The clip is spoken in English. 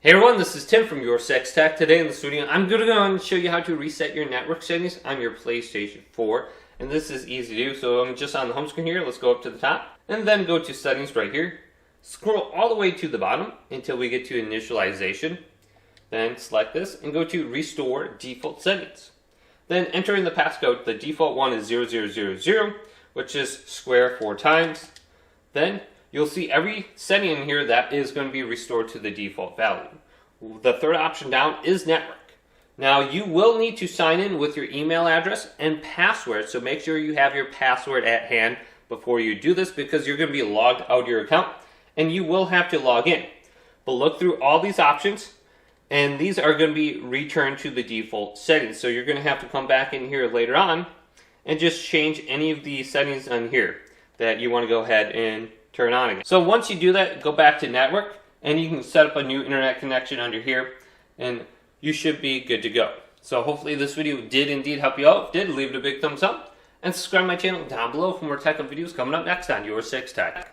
Hey everyone, this is Tim from YourSixTech. Today in the studio, I'm going to go and show you how to reset your network settings on your PlayStation 4. And this is easy to do, so I'm just on the home screen here. Let's go up to the top and then go to settings right here. Scroll all the way to the bottom until we get to initialization. Then select this and go to restore default settings. Then enter in the passcode. The default one is 0000, which is square 4 times. Then you'll see every setting in here that is going to be restored to the default value. The third option down is network. Now you will need to sign in with your email address and password, so make sure you have your password at hand before you do this because you're going to be logged out of your account and you will have to log in. But look through all these options and these are going to be returned to the default settings. So you're going to have to come back in here later on and just change any of the settings on here that you want to go ahead and turn on again. So once you do that, go back to network and you can set up a new internet connection under here and you should be good to go. So hopefully this video did indeed help you out. If it did, leave it a big thumbs up and subscribe to my channel down below for more tech videos coming up next on YourSixTech.